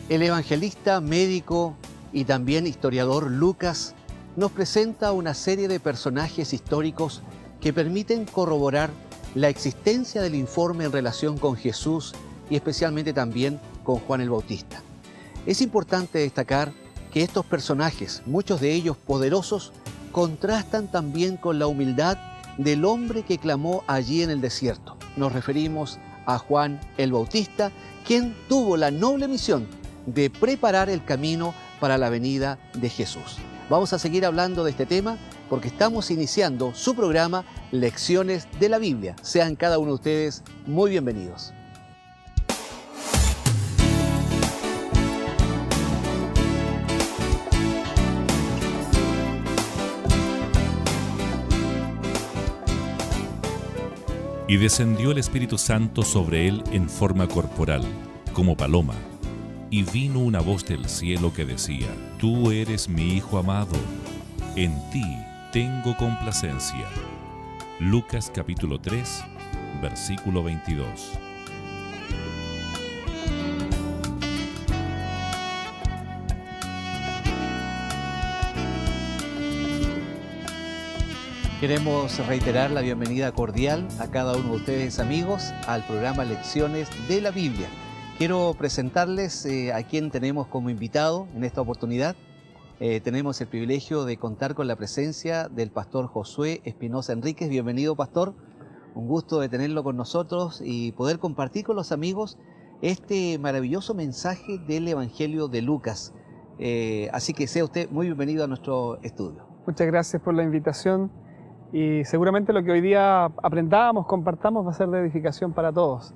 El evangelista, médico y también historiador Lucas nos presenta una serie de personajes históricos que permiten corroborar la existencia del informe en relación con Jesús y especialmente también con Juan el Bautista. Es importante destacar que estos personajes, muchos de ellos poderosos, contrastan también con la humildad del hombre que clamó allí en el desierto. Nos referimos a Juan el Bautista, quien tuvo la noble misión de preparar el camino para la venida de Jesús. Vamos a seguir hablando de este tema porque estamos iniciando su programa Lecciones de la Biblia. Sean cada uno de ustedes muy bienvenidos. Y descendió el Espíritu Santo sobre él en forma corporal, como paloma. Y vino una voz del cielo que decía: Tú eres mi Hijo amado, en ti tengo complacencia. Lucas capítulo 3, versículo 22. Queremos reiterar la bienvenida cordial a cada uno de ustedes, amigos, al programa Lecciones de la Biblia. Quiero presentarles a quien tenemos como invitado en esta oportunidad. Tenemos el privilegio de contar con la presencia del pastor Josué Espinosa Enríquez. Bienvenido, pastor. Un gusto de tenerlo con nosotros y poder compartir con los amigos este maravilloso mensaje del Evangelio de Lucas. Así que sea usted muy bienvenido a nuestro estudio. Muchas gracias por la invitación. Y seguramente lo que hoy día aprendamos, compartamos, va a ser de edificación para todos.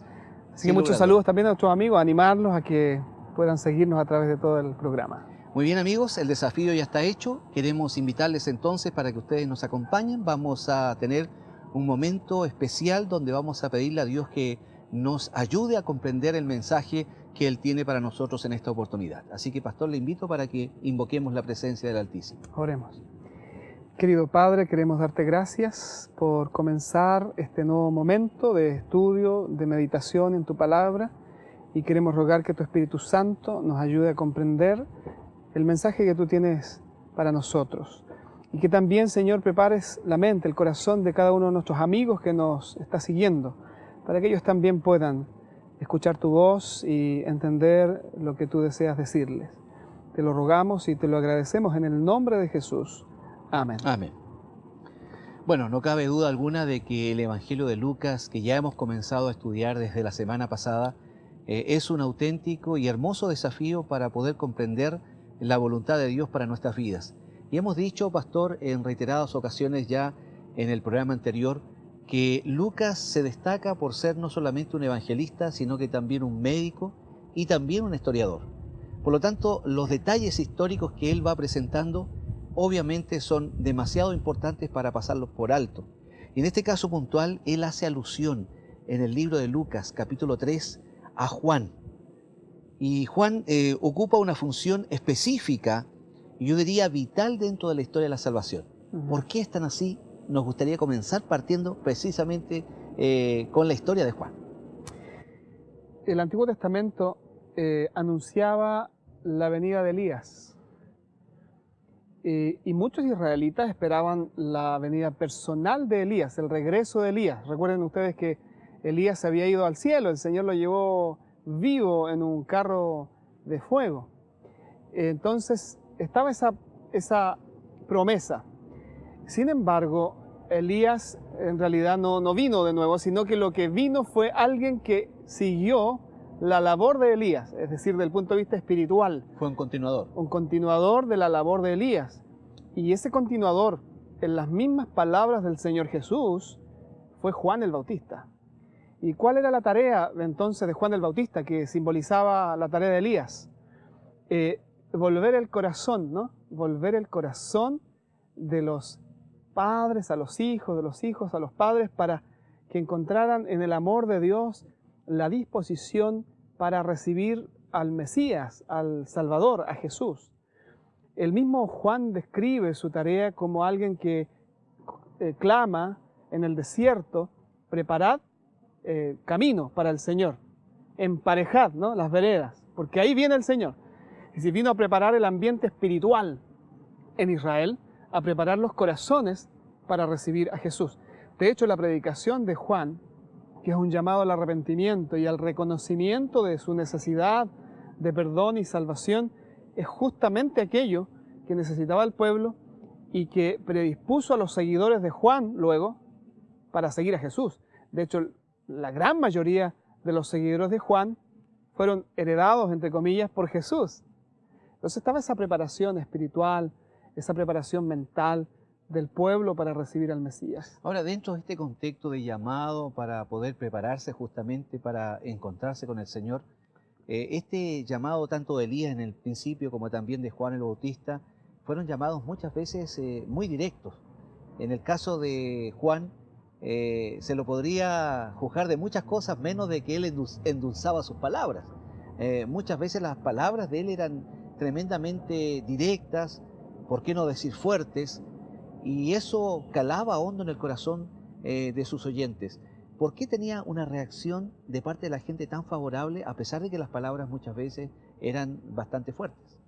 Así que muchos saludos también a nuestros amigos, animarlos a que puedan seguirnos a través de todo el programa. Muy bien, amigos, el desafío ya está hecho. Queremos invitarles entonces para que ustedes nos acompañen. Vamos a tener un momento especial donde vamos a pedirle a Dios que nos ayude a comprender el mensaje que Él tiene para nosotros en esta oportunidad. Así que, pastor, le invito para que invoquemos la presencia del Altísimo. Oremos. Querido Padre, queremos darte gracias por comenzar este nuevo momento de estudio, de meditación en tu palabra, y queremos rogar que tu Espíritu Santo nos ayude a comprender el mensaje que tú tienes para nosotros. Y que también, Señor, prepares la mente, el corazón de cada uno de nuestros amigos que nos está siguiendo, para que ellos también puedan escuchar tu voz y entender lo que tú deseas decirles. Te lo rogamos y te lo agradecemos en el nombre de Jesús. Amén. Amén. Bueno, no cabe duda alguna de que el Evangelio de Lucas, que ya hemos comenzado a estudiar desde la semana pasada, es un auténtico y hermoso desafío para poder comprender la voluntad de Dios para nuestras vidas. Y hemos dicho, pastor, en reiteradas ocasiones ya en el programa anterior, que Lucas se destaca por ser no solamente un evangelista, sino que también un médico y también un historiador. Por lo tanto, los detalles históricos que él va presentando obviamente son demasiado importantes para pasarlos por alto. Y en este caso puntual, él hace alusión en el libro de Lucas, capítulo 3, a Juan. Y Juan ocupa una función específica, y yo diría vital dentro de la historia de la salvación. ¿Por qué es tan así? Nos gustaría comenzar partiendo precisamente con la historia de Juan. El Antiguo Testamento anunciaba la venida de Elías. Y muchos israelitas esperaban la venida personal de Elías, el regreso de Elías. Recuerden ustedes que Elías se había ido al cielo, el Señor lo llevó vivo en un carro de fuego. Entonces estaba esa promesa. Sin embargo, Elías en realidad no vino de nuevo, sino que lo que vino fue alguien que siguió la labor de Elías, es decir, del punto de vista espiritual. Fue un continuador. Un continuador de la labor de Elías. Y ese continuador, en las mismas palabras del Señor Jesús, fue Juan el Bautista. ¿Y cuál era la tarea entonces de Juan el Bautista, que simbolizaba la tarea de Elías? Volver el corazón, ¿no? Volver el corazón de los padres a los hijos, de los hijos a los padres, para que encontraran en el amor de Dios la disposición para recibir al Mesías, al Salvador, a Jesús. El mismo Juan describe su tarea como alguien que clama en el desierto: preparad camino para el Señor, emparejad, ¿no?, las veredas. porque ahí viene el Señor. Y si vino a preparar el ambiente espiritual en Israel, a preparar los corazones para recibir a Jesús. De hecho, la predicación de Juan, que es un llamado al arrepentimiento y al reconocimiento de su necesidad de perdón y salvación, es justamente aquello que necesitaba el pueblo y que predispuso a los seguidores de Juan luego para seguir a Jesús. De hecho, la gran mayoría de los seguidores de Juan fueron heredados, entre comillas, por Jesús. Entonces estaba esa preparación espiritual, esa preparación mental del pueblo para recibir al Mesías. Ahora, dentro de este contexto de llamado para poder prepararse justamente para encontrarse con el Señor, este llamado tanto de Elías en el principio como también de Juan el Bautista, fueron llamados muchas veces muy directos. En el caso de Juan, se lo podría juzgar de muchas cosas, menos de que él endulzaba sus palabras. Muchas veces las palabras de él eran tremendamente directas, por qué no decir fuertes, y eso calaba hondo en el corazón de sus oyentes. ¿Por qué tenía una reacción de parte de la gente tan favorable, a pesar de que las palabras muchas veces eran bastante fuertes?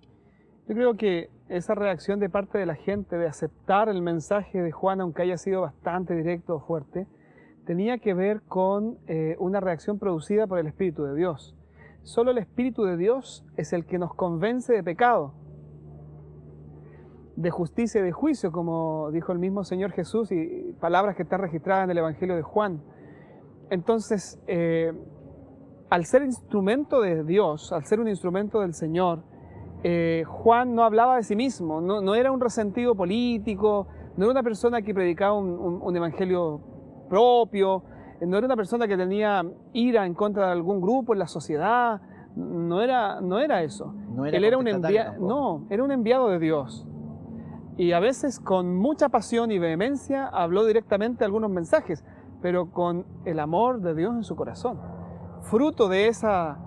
Yo creo que esa reacción de parte de la gente de aceptar el mensaje de Juan, aunque haya sido bastante directo o fuerte, tenía que ver con una reacción producida por el Espíritu de Dios. Solo el Espíritu de Dios es el que nos convence de pecado, de justicia y de juicio, como dijo el mismo Señor Jesús, y palabras que están registradas en el Evangelio de Juan. Entonces, al ser instrumento de Dios, al ser un instrumento del Señor, Juan no hablaba de sí mismo, no era un resentido político, no era una persona que predicaba un evangelio propio, no era una persona que tenía ira en contra de algún grupo en la sociedad, no era eso. Él era era un enviado de Dios. Y a veces con mucha pasión y vehemencia habló directamente algunos mensajes, pero con el amor de Dios en su corazón. Fruto de esa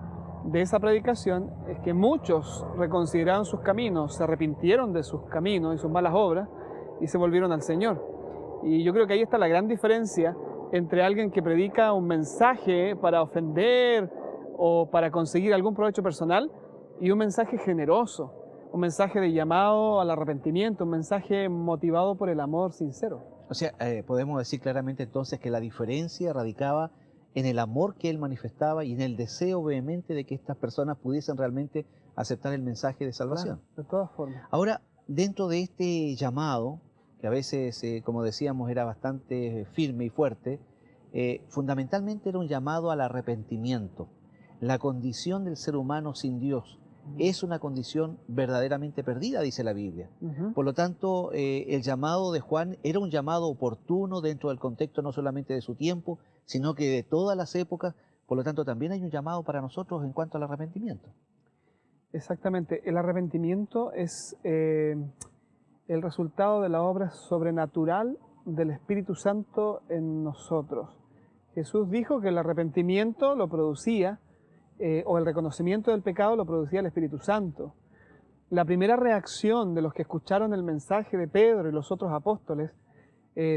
predicación es que muchos reconsideraron sus caminos, se arrepintieron de sus caminos y sus malas obras y se volvieron al Señor. Y yo creo que ahí está la gran diferencia entre alguien que predica un mensaje para ofender o para conseguir algún provecho personal y un mensaje generoso, un mensaje de llamado al arrepentimiento, un mensaje motivado por el amor sincero. O sea, podemos decir claramente entonces que la diferencia radicaba en el amor que él manifestaba y en el deseo vehemente de que estas personas pudiesen realmente aceptar el mensaje de salvación. Claro, de todas formas. Ahora, dentro de este llamado, que a veces, como decíamos, era bastante firme y fuerte, fundamentalmente era un llamado al arrepentimiento. La condición del ser humano sin Dios es una condición verdaderamente perdida, dice la Biblia. Por lo tanto, el llamado de Juan era un llamado oportuno dentro del contexto no solamente de su tiempo, sino que de todas las épocas. Por lo tanto, también hay un llamado para nosotros en cuanto al arrepentimiento. Exactamente. El arrepentimiento es el resultado de la obra sobrenatural del Espíritu Santo en nosotros. Jesús dijo que el arrepentimiento lo producía, o el reconocimiento del pecado lo producía el Espíritu Santo. La primera reacción de los que escucharon el mensaje de Pedro y los otros apóstoles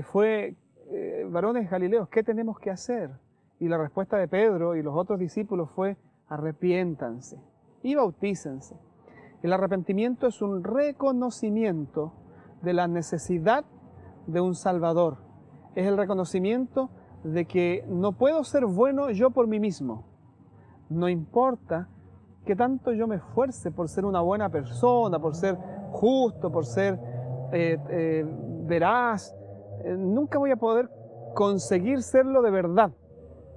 fue: varones galileos, ¿qué tenemos que hacer? Y la respuesta de Pedro y los otros discípulos fue: arrepiéntanse y bautícense. El arrepentimiento es un reconocimiento de la necesidad de un Salvador. Es el reconocimiento de que no puedo ser bueno yo por mí mismo. No importa que tanto yo me esfuerce por ser una buena persona, por ser justo, por ser veraz, nunca voy a poder conseguir serlo de verdad.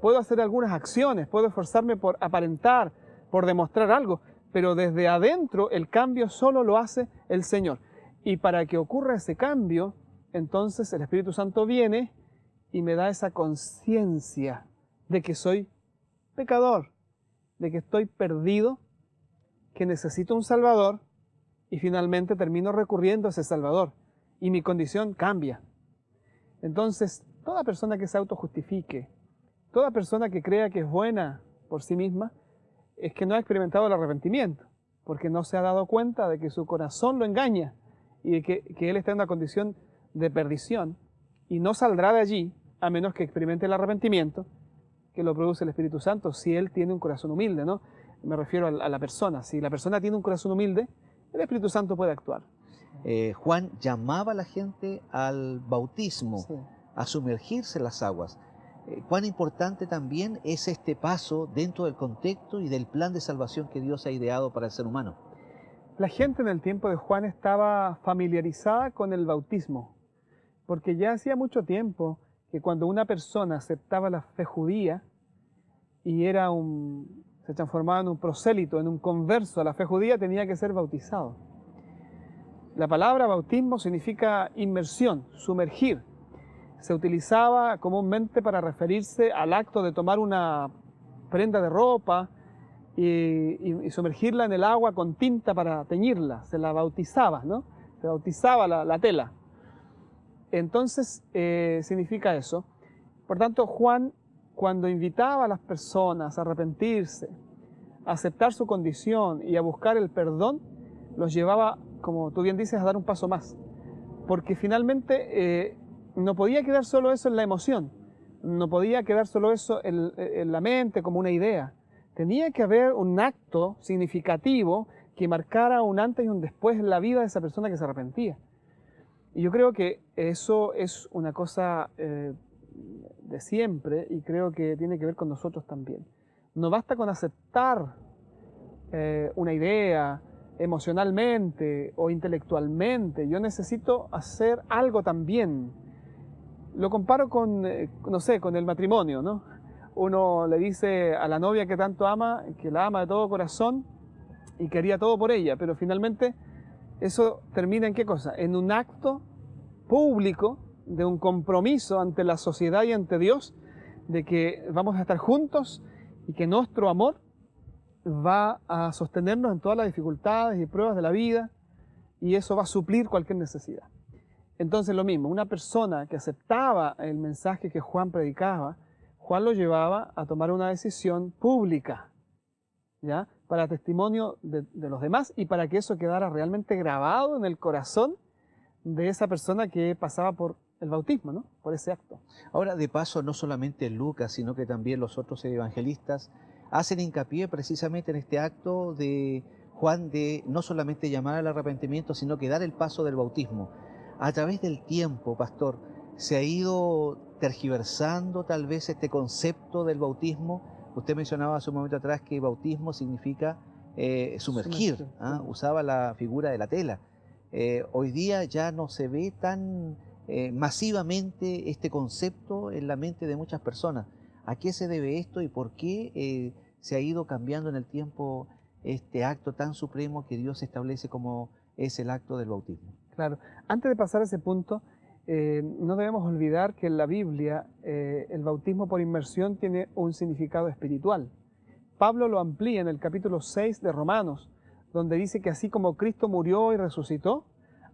Puedo hacer algunas acciones, puedo esforzarme por aparentar, por demostrar algo, pero desde adentro el cambio solo lo hace el Señor. Y para que ocurra ese cambio, entonces el Espíritu Santo viene y me da esa conciencia de que soy pecador, de que estoy perdido, que necesito un Salvador, y finalmente termino recurriendo a ese Salvador y mi condición cambia. Entonces, toda persona que se autojustifique, toda persona que crea que es buena por sí misma, es que no ha experimentado el arrepentimiento, porque no se ha dado cuenta de que su corazón lo engaña y de que él está en una condición de perdición y no saldrá de allí a menos que experimente el arrepentimiento que lo produce el Espíritu Santo, si él tiene un corazón humilde, ¿no? me refiero a la persona. Si la persona tiene un corazón humilde, el Espíritu Santo puede actuar. Juan llamaba a la gente al bautismo, Sí. a sumergirse en las aguas. Cuán importante también es este paso dentro del contexto y del plan de salvación que Dios ha ideado para el ser humano. La gente en el tiempo de Juan estaba familiarizada con el bautismo, porque ya hacía mucho tiempo que cuando una persona aceptaba la fe judía y se transformaba en un prosélito, en un converso a la fe judía, tenía que ser bautizado. La palabra bautismo significa inmersión, sumergir. Se utilizaba comúnmente para referirse al acto de tomar una prenda de ropa y sumergirla en el agua con tinta para teñirla. Se la bautizaba, ¿no? Se bautizaba la tela. Entonces, significa eso. Por tanto, Juan, cuando invitaba a las personas a arrepentirse, a aceptar su condición y a buscar el perdón, los llevaba, como tú bien dices, a dar un paso más. Porque finalmente no podía quedar solo eso en la emoción, no podía quedar solo eso en la mente como una idea. Tenía que haber un acto significativo que marcara un antes y un después en la vida de esa persona que se arrepentía. Y yo creo que eso es una cosa de siempre y creo que tiene que ver con nosotros también. No basta con aceptar una idea emocionalmente o intelectualmente. Yo necesito hacer algo también. Lo comparo con, no sé, con el matrimonio, ¿no? Uno le dice a la novia que tanto ama, que la ama de todo corazón y que haría todo por ella, pero finalmente eso termina ¿en qué cosa? En un acto público de un compromiso ante la sociedad y ante Dios, de que vamos a estar juntos y que nuestro amor va a sostenernos en todas las dificultades y pruebas de la vida y eso va a suplir cualquier necesidad. Entonces lo mismo, una persona que aceptaba el mensaje que Juan predicaba, Juan lo llevaba a tomar una decisión pública, ¿ya? Para testimonio de los demás y para que eso quedara realmente grabado en el corazón de esa persona que pasaba por el bautismo, ¿no? Por ese acto. Ahora, de paso, no solamente Lucas, sino que también los otros evangelistas hacen hincapié precisamente en este acto de Juan de no solamente llamar al arrepentimiento, sino que dar el paso del bautismo. A través del tiempo, pastor, se ha ido tergiversando tal vez este concepto del bautismo. Usted mencionaba hace un momento atrás que bautismo significa sumergir, ¿ah? Usaba la figura de la tela. Hoy día ya no se ve tan masivamente este concepto en la mente de muchas personas. ¿A qué se debe esto y por qué se ha ido cambiando en el tiempo este acto tan supremo que Dios establece como es el acto del bautismo? Claro, antes de pasar a ese punto, no debemos olvidar que en la Biblia el bautismo por inmersión tiene un significado espiritual. Pablo lo amplía en el capítulo 6 de Romanos, donde dice que así como Cristo murió y resucitó,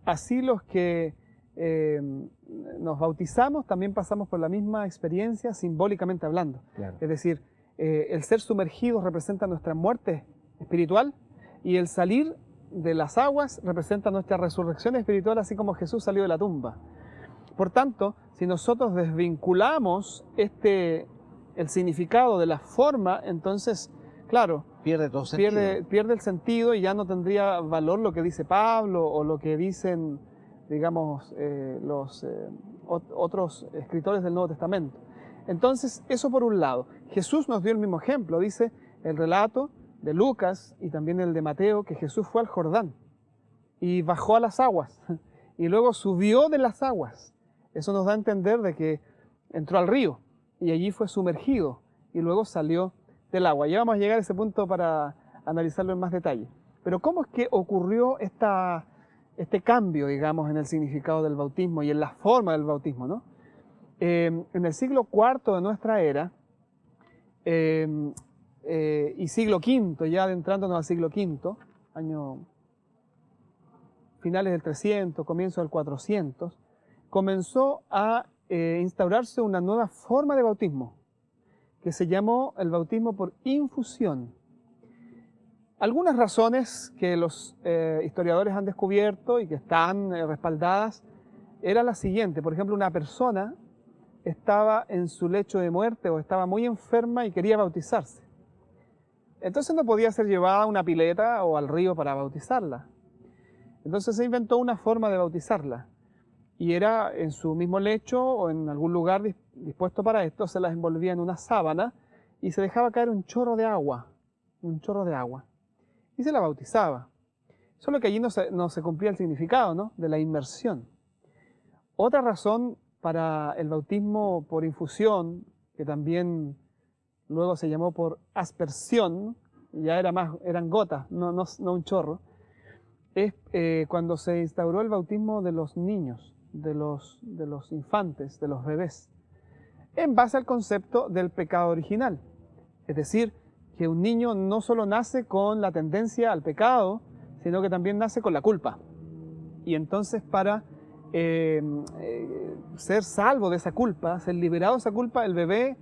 así los que nos bautizamos también pasamos por la misma experiencia simbólicamente hablando. Claro. Es decir, el ser sumergidos representa nuestra muerte espiritual y el salir de las aguas representa nuestra resurrección espiritual, así como Jesús salió de la tumba. Por tanto, si nosotros desvinculamos el significado de la forma, entonces, claro, pierde todo sentido. Pierde el sentido y ya no tendría valor lo que dice Pablo o lo que dicen, digamos, los otros escritores del Nuevo Testamento. Entonces, eso por un lado. Jesús nos dio el mismo ejemplo, dice el relato de Lucas y también el de Mateo, que Jesús fue al Jordán y bajó a las aguas y luego subió de las aguas. Eso nos da a entender de que entró al río y allí fue sumergido y luego salió del agua. Ya vamos a llegar a ese punto para analizarlo en más detalle. Pero ¿cómo es que ocurrió este cambio, digamos, en el significado del bautismo y en la forma del bautismo, ¿no? En el siglo IV de nuestra era y siglo V, ya adentrándonos al siglo V, finales del 300, comienzo del 400, comenzó a instaurarse una nueva forma de bautismo que se llamó el bautismo por infusión. Algunas razones que los historiadores han descubierto y que están respaldadas era la siguiente. Por ejemplo, una persona estaba en su lecho de muerte o estaba muy enferma y quería bautizarse. Entonces no podía ser llevada a una pileta o al río para bautizarla. Entonces se inventó una forma de bautizarla. Y era en su mismo lecho o en algún lugar dispuesto para esto, se las envolvía en una sábana y se dejaba caer un chorro de agua. Y se la bautizaba. Solo que allí no se cumplía el significado, ¿no?, de la inmersión. Otra razón para el bautismo por infusión, que también luego se llamó por aspersión, ya eran gotas, no un chorro, es cuando se instauró el bautismo de los niños, de los infantes, de los bebés, en base al concepto del pecado original. Es decir, que un niño no solo nace con la tendencia al pecado, sino que también nace con la culpa. Y entonces para ser salvo de esa culpa, ser liberado de esa culpa, el bebé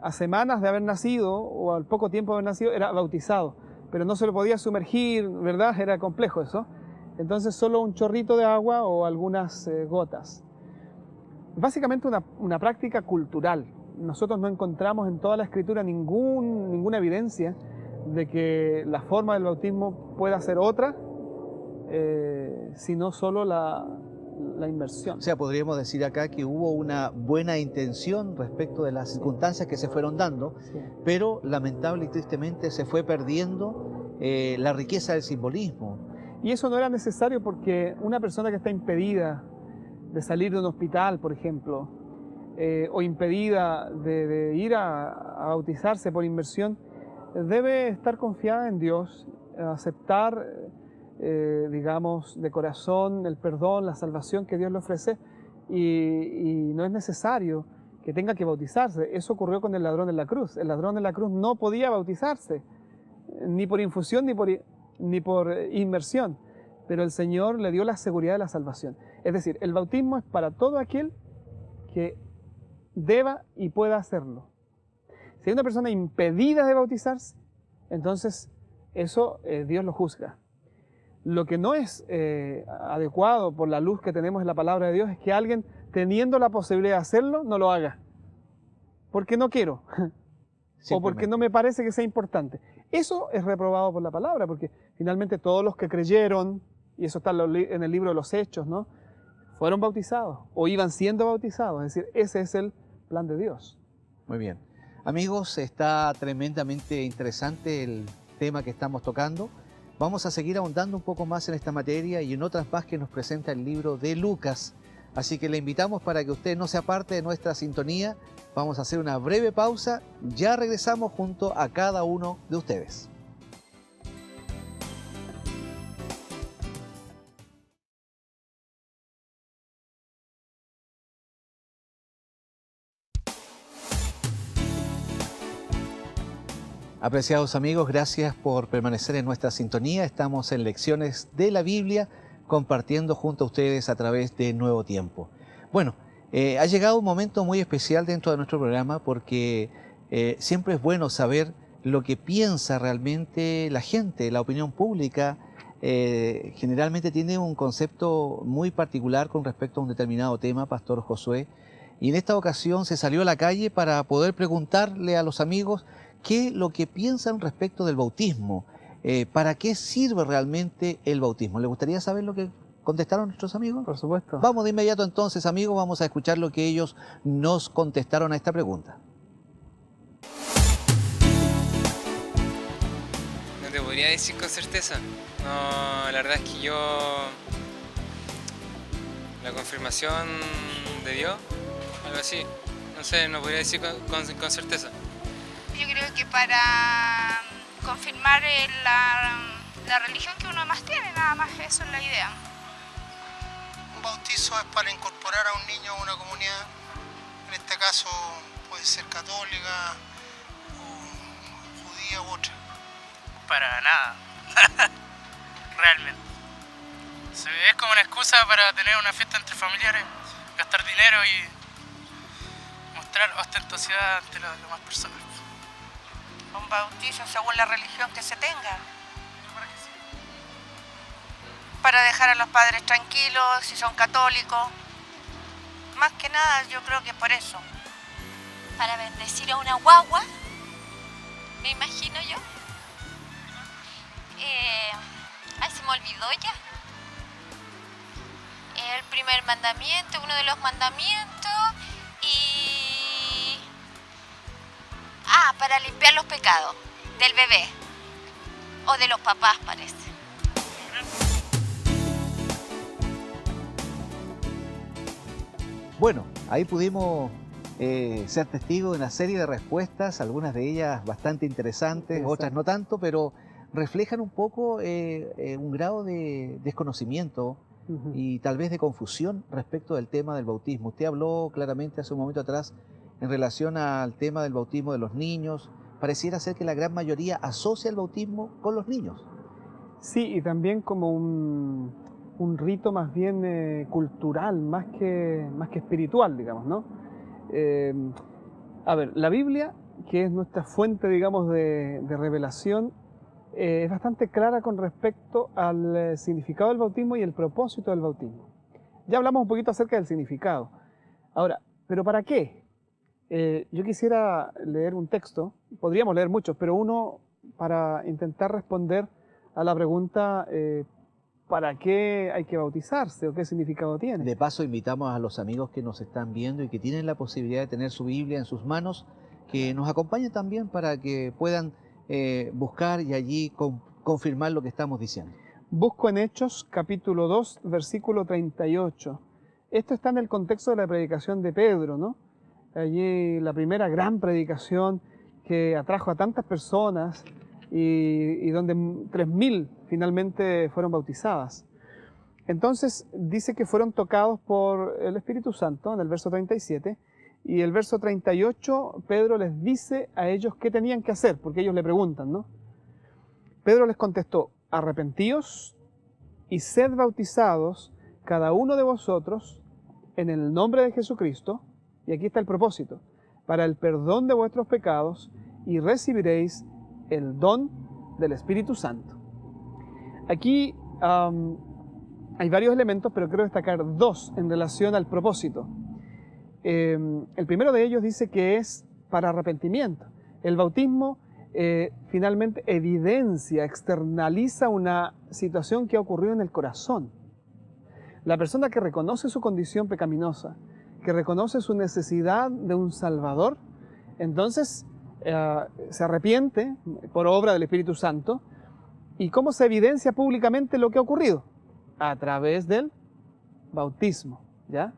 a semanas de haber nacido o al poco tiempo de haber nacido era bautizado, pero no se lo podía sumergir, ¿verdad? Era complejo eso. Entonces solo un chorrito de agua o algunas gotas. Básicamente una práctica cultural. Nosotros no encontramos en toda la Escritura ninguna evidencia de que la forma del bautismo pueda ser otra, sino solo la inmersión. O sea, podríamos decir acá que hubo una buena intención respecto de las circunstancias que se fueron dando, Sí. pero lamentable y tristemente se fue perdiendo la riqueza del simbolismo. Y eso no era necesario porque una persona que está impedida de salir de un hospital, por ejemplo, o impedida de ir a bautizarse por inmersión, debe estar confiada en Dios, aceptar, digamos, de corazón el perdón, la salvación que Dios le ofrece, y no es necesario que tenga que bautizarse. Eso ocurrió con el ladrón en la cruz. El ladrón en la cruz no podía bautizarse, ni por infusión ni por inmersión, pero el Señor le dio la seguridad de la salvación. Es decir, el bautismo es para todo aquel que deba y pueda hacerlo. Si hay una persona impedida de bautizarse, entonces eso Dios lo juzga. Lo que no es adecuado por la luz que tenemos en la palabra de Dios es que alguien, teniendo la posibilidad de hacerlo, no lo haga. Porque no quiero. O porque no me parece que sea importante. Eso es reprobado por la palabra, porque finalmente todos los que creyeron, y eso está en el libro de los Hechos, ¿no?, fueron bautizados o iban siendo bautizados. Es decir, ese es el plan de Dios. Muy bien. Amigos, está tremendamente interesante el tema que estamos tocando. Vamos a seguir ahondando un poco más en esta materia y en otras más que nos presenta el libro de Lucas. Así que le invitamos para que usted no se aparte de nuestra sintonía. Vamos a hacer una breve pausa. Ya regresamos junto a cada uno de ustedes. Apreciados amigos, gracias por permanecer en nuestra sintonía. Estamos en Lecciones de la Biblia, compartiendo junto a ustedes a través de Nuevo Tiempo. Bueno, ha llegado un momento muy especial dentro de nuestro programa porque siempre es bueno saber lo que piensa realmente la gente, la opinión pública. Generalmente tiene un concepto muy particular con respecto a un determinado tema, Pastor Josué. Y en esta ocasión se salió a la calle para poder preguntarle a los amigos qué es lo que piensan respecto del bautismo. ¿Para qué sirve realmente el bautismo? ¿Le gustaría saber lo que contestaron nuestros amigos? Por supuesto. Vamos de inmediato entonces, amigos, vamos a escuchar lo que ellos nos contestaron a esta pregunta. No te podría decir con certeza. No, la verdad es que yo... La confirmación de Dios, algo así. No sé, no podría decir con certeza. Yo creo que para confirmar la religión que uno más tiene, nada más, eso es la idea. Un bautizo es para incorporar a un niño a una comunidad, en este caso puede ser católica, o judía u otra. Para nada, realmente. Es como una excusa para tener una fiesta entre familiares, gastar dinero y mostrar ostentosidad ante las demás personas. Un bautizo según la religión que se tenga. Para dejar a los padres tranquilos, si son católicos. Más que nada, yo creo que es por eso. Para bendecir a una guagua, me imagino yo. me olvidó ya. El primer mandamiento, uno de los mandamientos y... para limpiar los pecados del bebé o de los papás, parece. Bueno, ahí pudimos ser testigos de una serie de respuestas, algunas de ellas bastante interesantes, otras no tanto, pero reflejan un poco un grado de desconocimiento y tal vez de confusión respecto del tema del bautismo. Usted habló claramente hace un momento atrás en relación al tema del bautismo de los niños. Pareciera ser que la gran mayoría asocia el bautismo con los niños. Sí, y también como un rito más bien cultural, más que espiritual, digamos, ¿no? A ver, la Biblia, que es nuestra fuente, digamos, de revelación, es bastante clara con respecto al significado del bautismo y el propósito del bautismo. Ya hablamos un poquito acerca del significado. Ahora, ¿pero para qué? Yo quisiera leer un texto, podríamos leer muchos, pero uno para intentar responder a la pregunta ¿para qué hay que bautizarse o qué significado tiene? De paso, invitamos a los amigos que nos están viendo y que tienen la posibilidad de tener su Biblia en sus manos, que nos acompañen también para que puedan buscar y allí confirmar lo que estamos diciendo. Busco en Hechos capítulo 2, versículo 38. Esto está en el contexto de la predicación de Pedro, ¿no? Allí la primera gran predicación que atrajo a tantas personas y donde 3.000 finalmente fueron bautizadas. Entonces dice que fueron tocados por el Espíritu Santo en el verso 37, y el verso 38 Pedro les dice a ellos qué tenían que hacer, porque ellos le preguntan, ¿no? Pedro les contestó: arrepentíos y sed bautizados cada uno de vosotros en el nombre de Jesucristo, y aquí está el propósito, para el perdón de vuestros pecados, y recibiréis el don del Espíritu Santo. Aquí hay varios elementos, pero quiero destacar dos en relación al propósito. El primero de ellos dice que es para arrepentimiento. El bautismo finalmente evidencia, externaliza una situación que ha ocurrido en el corazón. La persona que reconoce su condición pecaminosa, que reconoce su necesidad de un Salvador, entonces se arrepiente por obra del Espíritu Santo. ¿Y cómo se evidencia públicamente lo que ha ocurrido? A través del bautismo, ¿ya?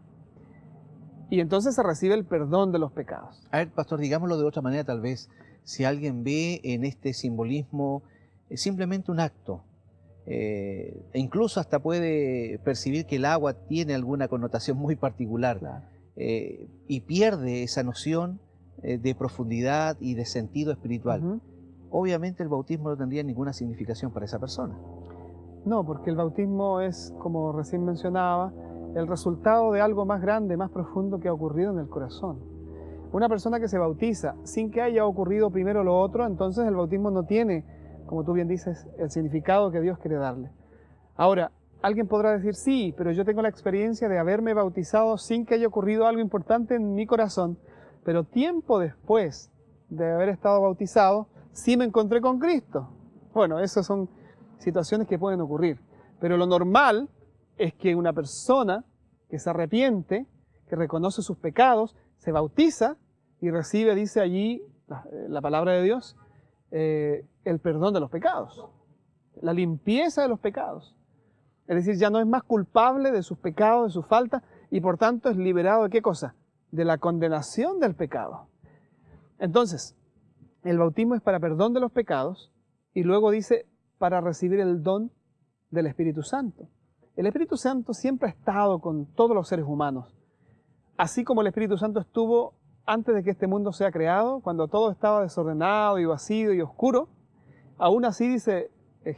Y entonces se recibe el perdón de los pecados. A ver, pastor, digámoslo de otra manera tal vez. Si alguien ve en este simbolismo simplemente un acto, e incluso hasta puede percibir que el agua tiene alguna connotación muy particular, claro, y pierde esa noción de profundidad y de sentido espiritual, obviamente el bautismo no tendría ninguna significación para esa persona. No, porque el bautismo es, como recién mencionaba, el resultado de algo más grande, más profundo que ha ocurrido en el corazón. Una persona que se bautiza sin que haya ocurrido primero lo otro, entonces el bautismo no tiene, como tú bien dices, el significado que Dios quiere darle. Ahora, alguien podrá decir, sí, pero yo tengo la experiencia de haberme bautizado sin que haya ocurrido algo importante en mi corazón, pero tiempo después de haber estado bautizado, sí me encontré con Cristo. Bueno, esas son situaciones que pueden ocurrir, pero lo normal es que una persona que se arrepiente, que reconoce sus pecados, se bautiza y recibe, dice allí la palabra de Dios, el perdón de los pecados, la limpieza de los pecados. Es decir, ya no es más culpable de sus pecados, de sus faltas, y por tanto es liberado ¿de qué cosa? De la condenación del pecado. Entonces, el bautismo es para perdón de los pecados, y luego dice para recibir el don del Espíritu Santo. El Espíritu Santo siempre ha estado con todos los seres humanos. Así como el Espíritu Santo estuvo antes de que este mundo sea creado, cuando todo estaba desordenado y vacío y oscuro, aún así dice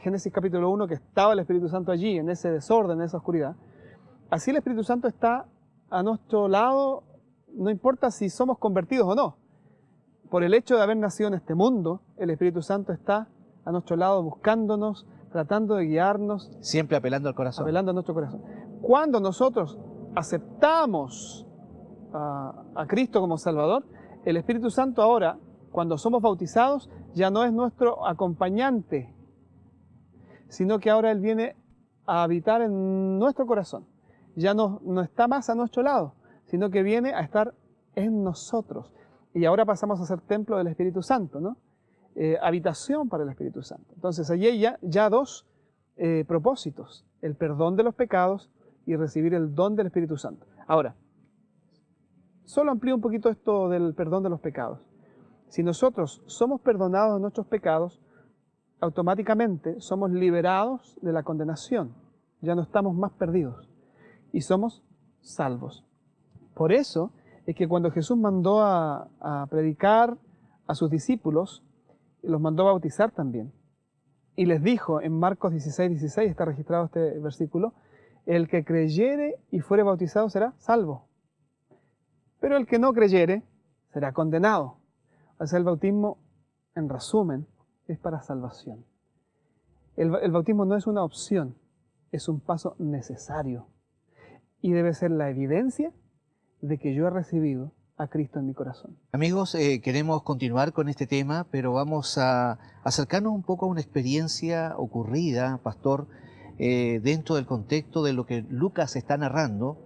Génesis capítulo 1 que estaba el Espíritu Santo allí, en ese desorden, en esa oscuridad. Así el Espíritu Santo está a nuestro lado, no importa si somos convertidos o no. Por el hecho de haber nacido en este mundo, el Espíritu Santo está a nuestro lado buscándonos, tratando de guiarnos. Siempre apelando al corazón. Apelando a nuestro corazón. Cuando nosotros aceptamos a Cristo como Salvador, el Espíritu Santo ahora, cuando somos bautizados, ya no es nuestro acompañante, sino que ahora Él viene a habitar en nuestro corazón. Ya no está más a nuestro lado, sino que viene a estar en nosotros. Y ahora pasamos a ser templo del Espíritu Santo, ¿no? Habitación para el Espíritu Santo. Entonces allí hay ya dos propósitos, el perdón de los pecados y recibir el don del Espíritu Santo. Ahora, solo amplío un poquito esto del perdón de los pecados. Si nosotros somos perdonados de nuestros pecados, automáticamente somos liberados de la condenación. Ya no estamos más perdidos y somos salvos. Por eso es que cuando Jesús mandó a predicar a sus discípulos, los mandó a bautizar también. Y les dijo en Marcos 16:16, está registrado este versículo, el que creyere y fuere bautizado será salvo. Pero el que no creyere será condenado. O sea, el bautismo, en resumen, es para salvación. El bautismo no es una opción, es un paso necesario. Y debe ser la evidencia de que yo he recibido a Cristo en mi corazón. Amigos, queremos continuar con este tema, pero vamos a acercarnos un poco a una experiencia ocurrida, pastor, dentro del contexto de lo que Lucas está narrando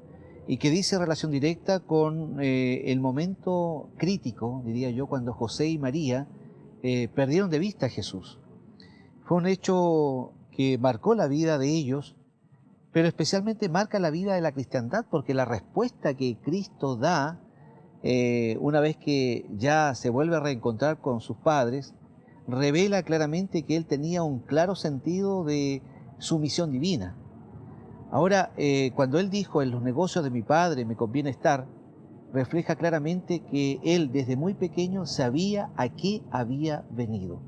y que dice relación directa con el momento crítico, diría yo, cuando José y María perdieron de vista a Jesús. Fue un hecho que marcó la vida de ellos, pero especialmente marca la vida de la cristiandad, porque la respuesta que Cristo da una vez que ya se vuelve a reencontrar con sus padres, revela claramente que él tenía un claro sentido de su misión divina. Ahora, cuando él dijo, en los negocios de mi padre me conviene estar, refleja claramente que él desde muy pequeño sabía a qué había venido.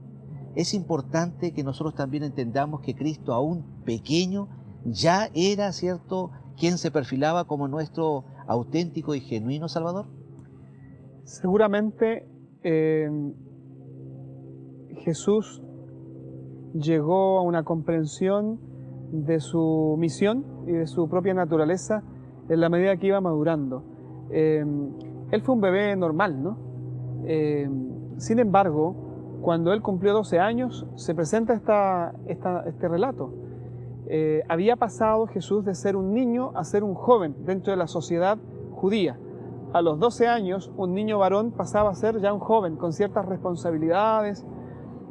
Es importante que nosotros también entendamos que Cristo, aún pequeño, ya era, ¿cierto?, quien se perfilaba como nuestro auténtico y genuino Salvador. Seguramente Jesús llegó a una comprensión de su misión y de su propia naturaleza en la medida que iba madurando. Él fue un bebé normal, ¿no? Sin embargo, cuando él cumplió 12 años, se presenta este relato. Había pasado Jesús de ser un niño a ser un joven dentro de la sociedad judía. A los 12 años, un niño varón pasaba a ser ya un joven con ciertas responsabilidades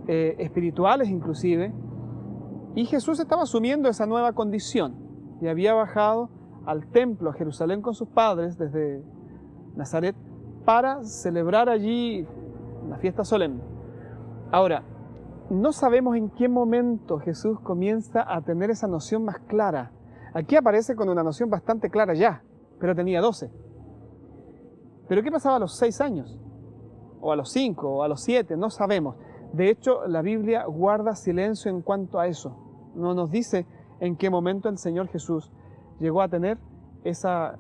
espirituales inclusive, y Jesús estaba asumiendo esa nueva condición y había bajado al templo a Jerusalén con sus padres desde Nazaret para celebrar allí una fiesta solemne. Ahora, no sabemos en qué momento Jesús comienza a tener esa noción más clara. Aquí aparece con una noción bastante clara ya, pero tenía 12. ¿Pero qué pasaba a los 6 años? ¿O a los 5? ¿O a los 7? No sabemos. De hecho, la Biblia guarda silencio en cuanto a eso. No nos dice en qué momento el Señor Jesús llegó a tener esa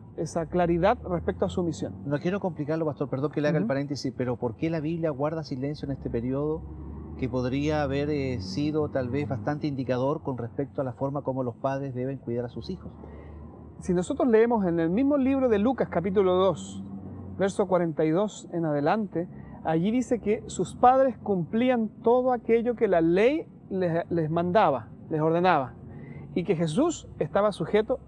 claridad respecto a su misión. No quiero complicarlo, pastor, perdón que le haga el paréntesis, pero ¿por qué la Biblia guarda silencio en este periodo que podría haber sido tal vez bastante indicador con respecto a la forma como los padres deben cuidar a sus hijos? Si nosotros leemos en el mismo libro de Lucas, capítulo 2, verso 42 en adelante, allí dice que sus padres cumplían todo aquello que la ley les mandaba, les ordenaba, y que Jesús estaba sujeto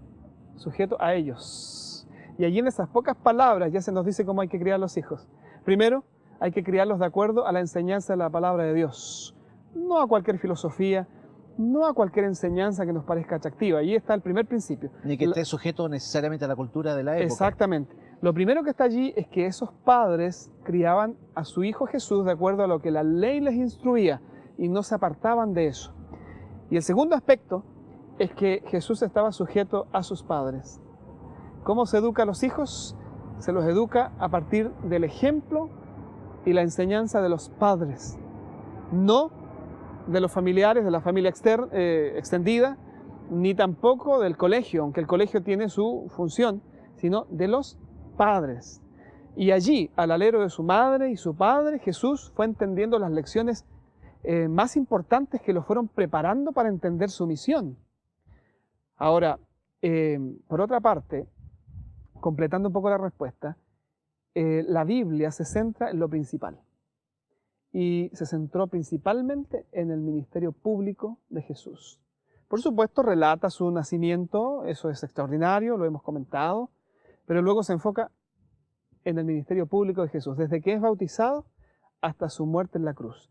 a ellos. Y allí en esas pocas palabras ya se nos dice cómo hay que criar a los hijos. Primero, hay que criarlos de acuerdo a la enseñanza de la palabra de Dios, no a cualquier filosofía, no a cualquier enseñanza que nos parezca atractiva. Ahí está el primer principio. Ni que esté sujeto necesariamente a la cultura de la época. Exactamente. Lo primero que está allí es que esos padres criaban a su hijo Jesús de acuerdo a lo que la ley les instruía y no se apartaban de eso. Y el segundo aspecto es que Jesús estaba sujeto a sus padres. ¿Cómo se educa a los hijos? Se los educa a partir del ejemplo y la enseñanza de los padres, no de los familiares, de la familia extendida, ni tampoco del colegio, aunque el colegio tiene su función, sino de los padres. Y allí, al alero de su madre y su padre, Jesús fue entendiendo las lecciones más importantes que lo fueron preparando para entender su misión. Ahora, por otra parte, completando un poco la respuesta, la Biblia se centra en lo principal. Y se centró principalmente en el ministerio público de Jesús. Por supuesto, relata su nacimiento, eso es extraordinario, lo hemos comentado, pero luego se enfoca en el ministerio público de Jesús, desde que es bautizado hasta su muerte en la cruz.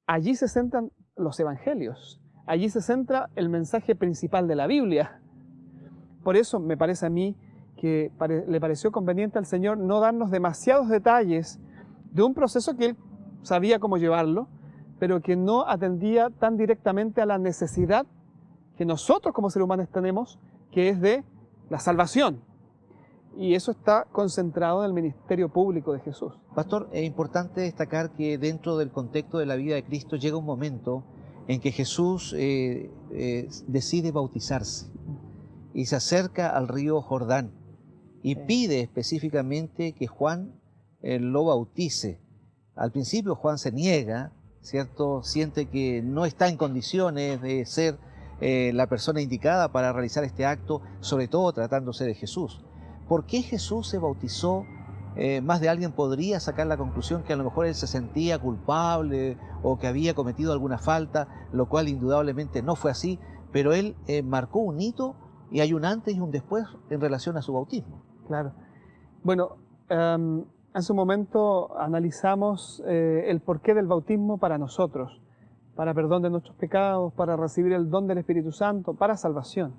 Allí se centran los evangelios, allí se centra el mensaje principal de la Biblia. Por eso me parece a mí que le pareció conveniente al Señor no darnos demasiados detalles de un proceso que Él sabía cómo llevarlo, pero que no atendía tan directamente a la necesidad que nosotros como seres humanos tenemos, que es de la salvación. Y eso está concentrado en el ministerio público de Jesús. Pastor, es importante destacar que dentro del contexto de la vida de Cristo llega un momento en que Jesús decide bautizarse y se acerca al río Jordán y pide específicamente que Juan lo bautice. Al principio Juan se niega, ¿cierto? Siente que no está en condiciones de ser la persona indicada para realizar este acto, sobre todo tratándose de Jesús. ¿Por qué Jesús se bautizó? Más de alguien podría sacar la conclusión que a lo mejor él se sentía culpable o que había cometido alguna falta, lo cual indudablemente no fue así, pero él marcó un hito y hay un antes y un después en relación a su bautismo. Claro. Bueno, hace un momento analizamos el porqué del bautismo para nosotros, para perdón de nuestros pecados, para recibir el don del Espíritu Santo, para salvación.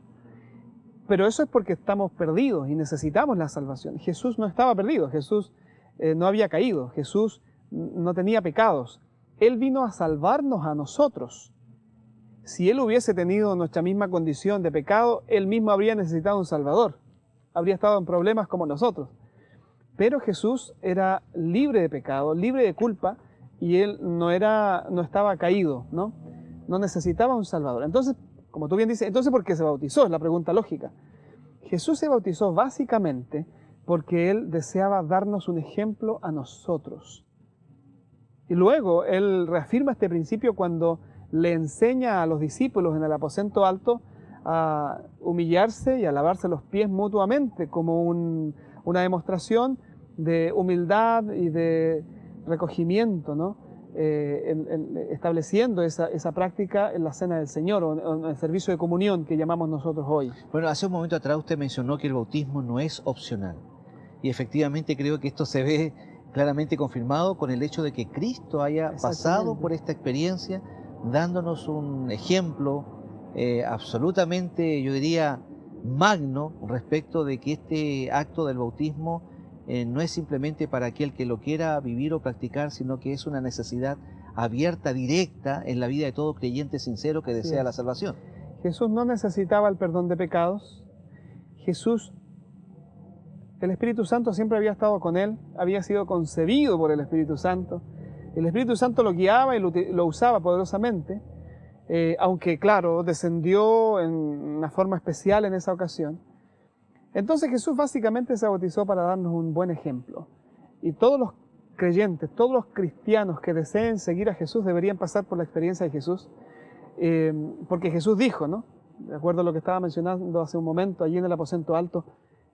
Pero eso es porque estamos perdidos y necesitamos la salvación. Jesús no estaba perdido, Jesús no había caído, Jesús no tenía pecados. Él vino a salvarnos a nosotros. Si Él hubiese tenido nuestra misma condición de pecado, Él mismo habría necesitado un Salvador. Habría estado en problemas como nosotros. Pero Jesús era libre de pecado, libre de culpa, y Él no estaba caído, ¿no? No necesitaba un Salvador. Entonces, como tú bien dices, entonces ¿por qué se bautizó? Es la pregunta lógica. Jesús se bautizó básicamente porque Él deseaba darnos un ejemplo a nosotros. Y luego Él reafirma este principio cuando le enseña a los discípulos en el aposento alto a humillarse y a lavarse los pies mutuamente como una demostración de humildad y de recogimiento, ¿no? Estableciendo esa práctica en la cena del Señor o en el servicio de comunión que llamamos nosotros hoy. Bueno, hace un momento atrás usted mencionó que el bautismo no es opcional y efectivamente creo que esto se ve claramente confirmado con el hecho de que Cristo haya pasado por esta experiencia dándonos un ejemplo absolutamente, yo diría, magno respecto de que este acto del bautismo no es simplemente para aquel que lo quiera vivir o practicar, sino que es una necesidad abierta, directa en la vida de todo creyente sincero que desea la salvación. Jesús no necesitaba el perdón de pecados. Jesús, el Espíritu Santo siempre había estado con Él, había sido concebido por el Espíritu Santo. El Espíritu Santo lo guiaba y lo usaba poderosamente, aunque claro, descendió en una forma especial en esa ocasión. Entonces Jesús básicamente se bautizó para darnos un buen ejemplo. Y todos los creyentes, todos los cristianos que deseen seguir a Jesús deberían pasar por la experiencia de Jesús, porque Jesús dijo, ¿no? De acuerdo a lo que estaba mencionando hace un momento allí en el aposento alto,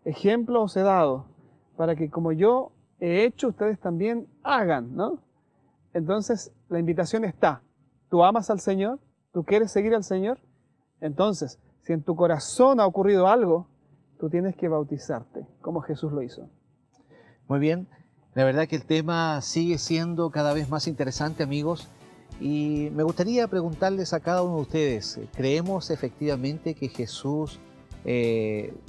ejemplo os he dado para que como yo he hecho, ustedes también hagan, ¿no? Entonces la invitación está, tú amas al Señor, tú quieres seguir al Señor, entonces si en tu corazón ha ocurrido algo, tú tienes que bautizarte, como Jesús lo hizo. Muy bien, la verdad que el tema sigue siendo cada vez más interesante, amigos, y me gustaría preguntarles a cada uno de ustedes, ¿creemos efectivamente que Jesús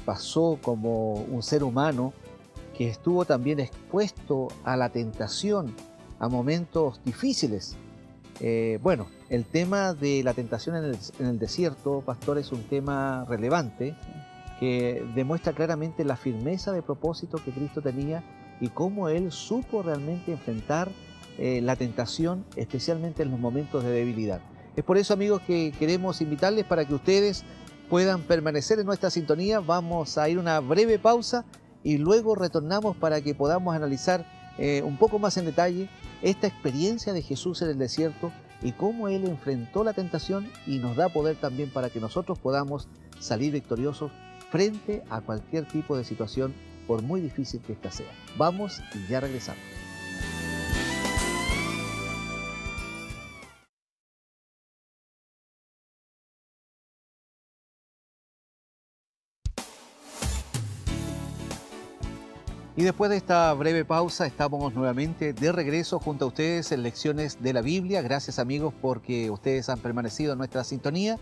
pasó como un ser humano que estuvo también expuesto a la tentación, a momentos difíciles? Bueno, el tema de la tentación en el desierto, pastor, es un tema relevante, que demuestra claramente la firmeza de propósito que Cristo tenía y cómo Él supo realmente enfrentar la tentación, especialmente en los momentos de debilidad. Es por eso, amigos, que queremos invitarles para que ustedes puedan permanecer en nuestra sintonía. Vamos a ir a una breve pausa y luego retornamos para que podamos analizar un poco más en detalle esta experiencia de Jesús en el desierto y cómo Él enfrentó la tentación y nos da poder también para que nosotros podamos salir victoriosos frente a cualquier tipo de situación, por muy difícil que ésta sea. Vamos y ya regresamos. Y después de esta breve pausa estamos nuevamente de regreso junto a ustedes en Lecciones de la Biblia. Gracias amigos porque ustedes han permanecido en nuestra sintonía.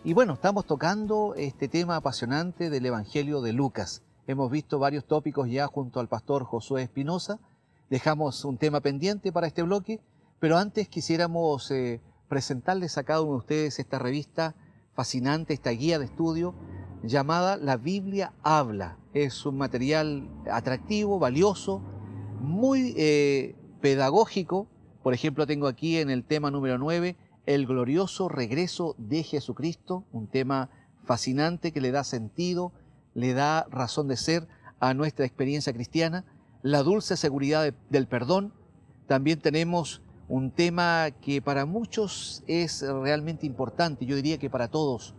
Y bueno, estamos tocando este tema apasionante del Evangelio de Lucas. Hemos visto varios tópicos ya junto al pastor Josué Espinosa. Dejamos un tema pendiente para este bloque, pero antes quisiéramos presentarles a cada uno de ustedes esta revista fascinante, esta guía de estudio llamada La Biblia Habla. Es un material atractivo, valioso, muy pedagógico. Por ejemplo, tengo aquí en el tema número 9, el glorioso regreso de Jesucristo, un tema fascinante que le da sentido, le da razón de ser a nuestra experiencia cristiana. La dulce seguridad del perdón. También tenemos un tema que para muchos es realmente importante, yo diría que para todos.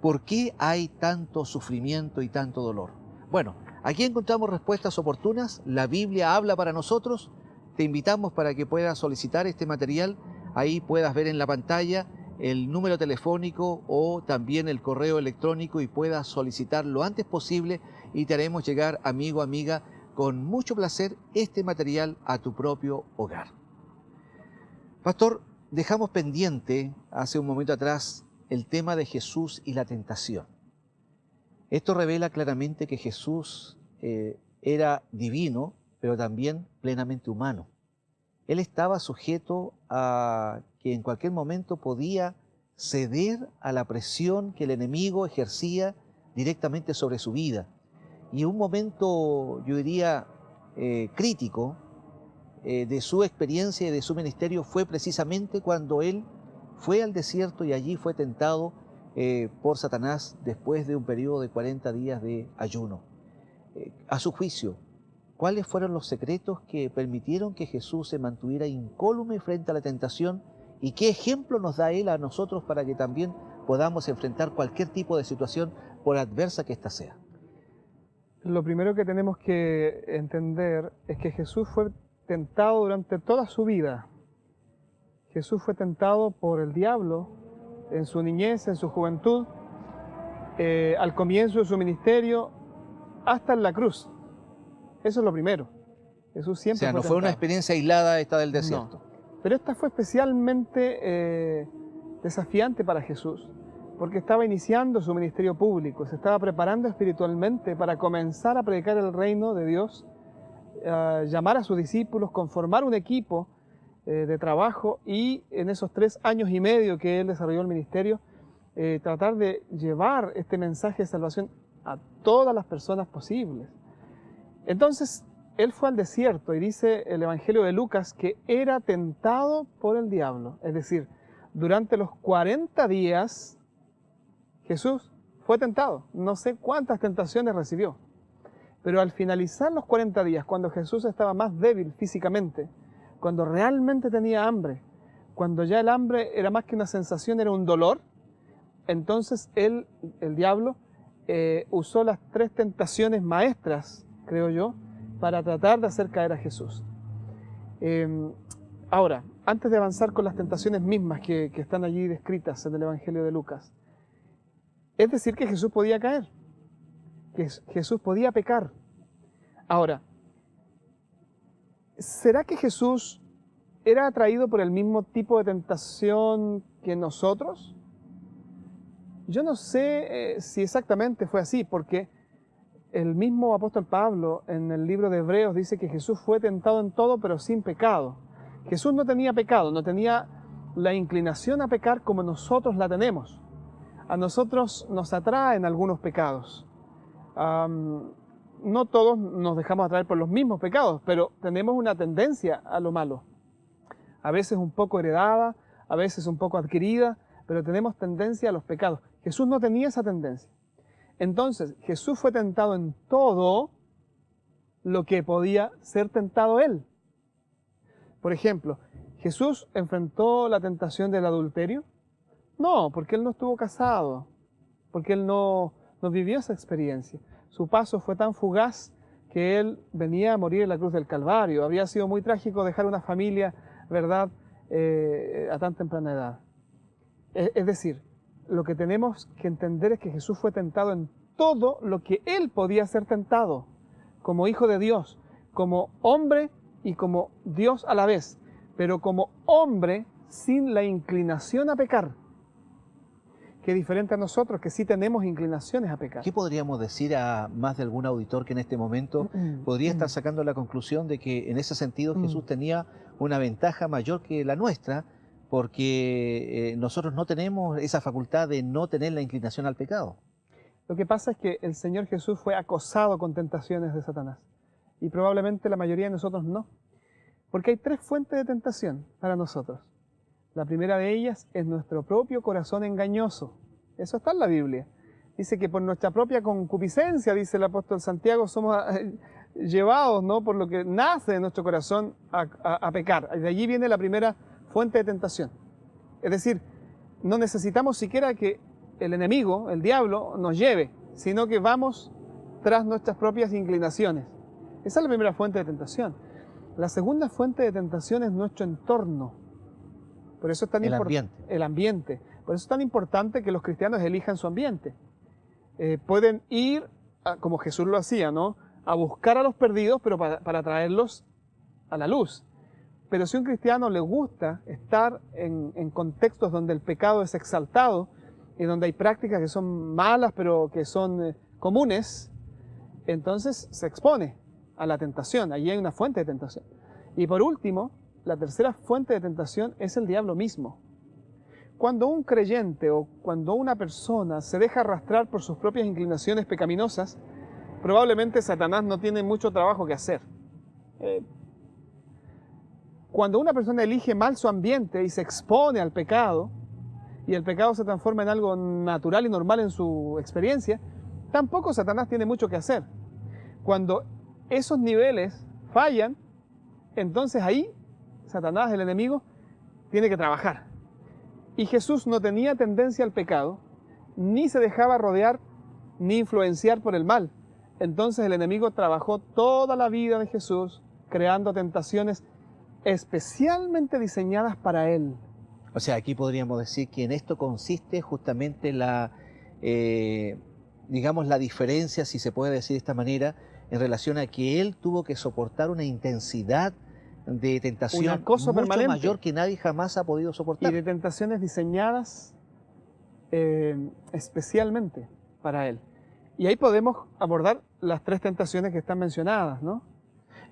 ¿Por qué hay tanto sufrimiento y tanto dolor? Bueno, aquí encontramos respuestas oportunas. La Biblia habla para nosotros. Te invitamos para que puedas solicitar este material. Ahí puedas ver en la pantalla el número telefónico o también el correo electrónico y puedas solicitar lo antes posible y te haremos llegar, amigo, amiga, con mucho placer este material a tu propio hogar. Pastor, dejamos pendiente hace un momento atrás el tema de Jesús y la tentación. Esto revela claramente que Jesús era divino, pero también plenamente humano. Él estaba sujeto a que en cualquier momento podía ceder a la presión que el enemigo ejercía directamente sobre su vida. Y un momento, yo diría, crítico de su experiencia y de su ministerio fue precisamente cuando él fue al desierto y allí fue tentado por Satanás después de un periodo de 40 días de ayuno. A su juicio, ¿cuáles fueron los secretos que permitieron que Jesús se mantuviera incólume frente a la tentación? ¿Y qué ejemplo nos da Él a nosotros para que también podamos enfrentar cualquier tipo de situación, por adversa que ésta sea? Lo primero que tenemos que entender es que Jesús fue tentado durante toda su vida. Jesús fue tentado por el diablo en su niñez, en su juventud, al comienzo de su ministerio, hasta en la cruz. Eso es lo primero. Jesús siempre no fue fue una tentado. experiencia aislada esta del desierto. No. Pero esta fue especialmente desafiante para Jesús, porque estaba iniciando su ministerio público, se estaba preparando espiritualmente para comenzar a predicar el reino de Dios, llamar a sus discípulos, conformar un equipo de trabajo y en esos 3 años y medio que él desarrolló el ministerio, tratar de llevar este mensaje de salvación a todas las personas posibles. Entonces, él fue al desierto y dice el Evangelio de Lucas que era tentado por el diablo. Es decir, durante los 40 días Jesús fue tentado. No sé cuántas tentaciones recibió. Pero al finalizar los 40 días, cuando Jesús estaba más débil físicamente, cuando realmente tenía hambre, cuando ya el hambre era más que una sensación, era un dolor, entonces él, el diablo, usó las 3 tentaciones maestras, creo yo, para tratar de hacer caer a Jesús. Ahora, antes de avanzar con las tentaciones mismas que están allí descritas en el Evangelio de Lucas, es decir que Jesús podía caer, que Jesús podía pecar. Ahora, ¿será que Jesús era atraído por el mismo tipo de tentación que nosotros? Yo no sé si exactamente fue así, porque el mismo apóstol Pablo en el libro de Hebreos dice que Jesús fue tentado en todo, pero sin pecado. Jesús no tenía pecado, no tenía la inclinación a pecar como nosotros la tenemos. A nosotros nos atraen algunos pecados. No todos nos dejamos atraer por los mismos pecados, pero tenemos una tendencia a lo malo. A veces un poco heredada, a veces un poco adquirida, pero tenemos tendencia a los pecados. Jesús no tenía esa tendencia. Entonces, Jesús fue tentado en todo lo que podía ser tentado él. Por ejemplo, ¿Jesús enfrentó la tentación del adulterio? No, porque él no estuvo casado, porque él no vivió esa experiencia. Su paso fue tan fugaz que él venía a morir en la cruz del Calvario. Habría sido muy trágico dejar una familia, ¿verdad?, a tan temprana edad. Es decir, lo que tenemos que entender es que Jesús fue tentado en todo lo que él podía ser tentado como hijo de Dios. como hombre y como Dios a la vez, pero como hombre sin la inclinación a pecar, que es diferente a nosotros, que sí tenemos inclinaciones a pecar. ¿Qué podríamos decir a más de algún auditor que en este momento podría estar sacando la conclusión de que en ese sentido Jesús tenía una ventaja mayor que la nuestra, porque nosotros no tenemos esa facultad de no tener la inclinación al pecado? Lo que pasa es que el Señor Jesús fue acosado con tentaciones de Satanás, y probablemente la mayoría de nosotros no, porque hay tres fuentes de tentación para nosotros. La primera de ellas es nuestro propio corazón engañoso. Eso está en la Biblia. Dice que por nuestra propia concupiscencia, dice el apóstol Santiago, somos llevados, ¿no?, por lo que nace de nuestro corazón a pecar. De allí viene la primera fuente de tentación. Es decir, no necesitamos siquiera que el enemigo, el diablo, nos lleve, sino que vamos tras nuestras propias inclinaciones. Esa es la primera fuente de tentación. La segunda fuente de tentación es nuestro entorno. Por eso es tan el ambiente. Por eso es tan importante que los cristianos elijan su ambiente. Pueden ir, como Jesús lo hacía, ¿no?, a buscar a los perdidos, pero para traerlos a la luz. Pero si a un cristiano le gusta estar en contextos donde el pecado es exaltado y donde hay prácticas que son malas, pero que son comunes, entonces se expone a la tentación. Allí hay una fuente de tentación. Y por último, la tercera fuente de tentación es el diablo mismo. Cuando un creyente o cuando una persona se deja arrastrar por sus propias inclinaciones pecaminosas, probablemente Satanás no tiene mucho trabajo que hacer. Cuando una persona elige mal su ambiente y se expone al pecado, y el pecado se transforma en algo natural y normal en su experiencia, tampoco Satanás tiene mucho que hacer. Cuando esos niveles fallan, entonces ahí Satanás, el enemigo, tiene que trabajar. Y Jesús no tenía tendencia al pecado, ni se dejaba rodear ni influenciar por el mal. Entonces el enemigo trabajó toda la vida de Jesús creando tentaciones especialmente diseñadas para él. O sea, aquí podríamos decir que en esto consiste justamente la, digamos, la diferencia, si se puede decir de esta manera, en relación a que él tuvo que soportar una intensidad de tentación mucho permanente, mayor que nadie jamás ha podido soportar. Y de tentaciones diseñadas especialmente para él. Y ahí podemos abordar las tres tentaciones que están mencionadas, ¿no?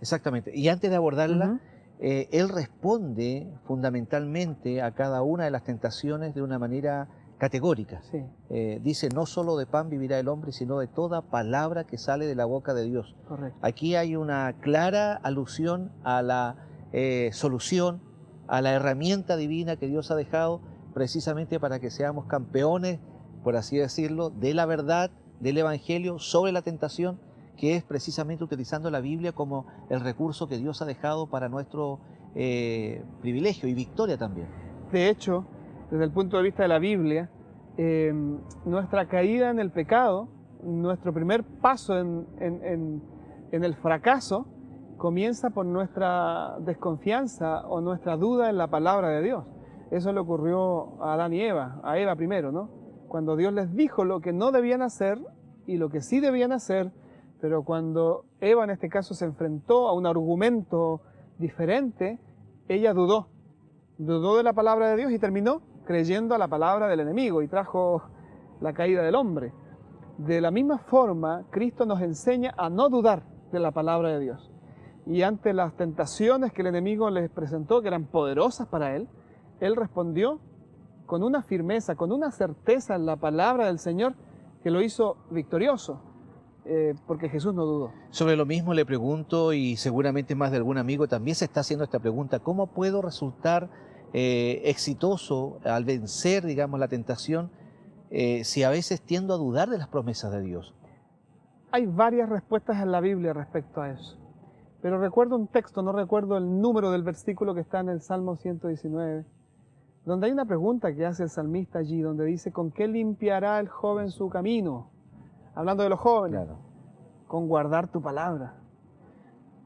Exactamente. Y antes de abordarla, él responde fundamentalmente a cada una de las tentaciones de una manera categórica. Sí. Dice, no solo de pan vivirá el hombre, sino de toda palabra que sale de la boca de Dios. Correcto. Aquí hay una clara alusión a la solución, a la herramienta divina que Dios ha dejado precisamente para que seamos campeones, por así decirlo, de la verdad, del Evangelio sobre la tentación, que es precisamente utilizando la Biblia como el recurso que Dios ha dejado para nuestro privilegio y victoria también. De hecho, desde el punto de vista de la Biblia, nuestra caída en el pecado, nuestro primer paso en el fracaso, comienza por nuestra desconfianza o nuestra duda en la palabra de Dios. Eso le ocurrió a Adán y Eva, a Eva primero, ¿no? Cuando Dios les dijo lo que no debían hacer y lo que sí debían hacer, pero cuando Eva en este caso se enfrentó a un argumento diferente, ella dudó de la palabra de Dios y terminó creyendo a la palabra del enemigo y trajo la caída del hombre. De la misma forma, Cristo nos enseña a no dudar de la palabra de Dios. Y ante las tentaciones que el enemigo les presentó, que eran poderosas para él respondió con una firmeza, con una certeza en la palabra del Señor que lo hizo victorioso, porque Jesús no dudó. Sobre lo mismo le pregunto, y seguramente más de algún amigo también se está haciendo esta pregunta, ¿cómo puedo resultar exitoso al vencer, digamos, la tentación si a veces tiendo a dudar de las promesas de Dios? Hay varias respuestas en la Biblia respecto a eso. Pero recuerdo un texto, no recuerdo el número del versículo que está en el Salmo 119, donde hay una pregunta que hace el salmista allí, donde dice, ¿con qué limpiará el joven su camino? Hablando de los jóvenes. Claro. Con guardar tu palabra.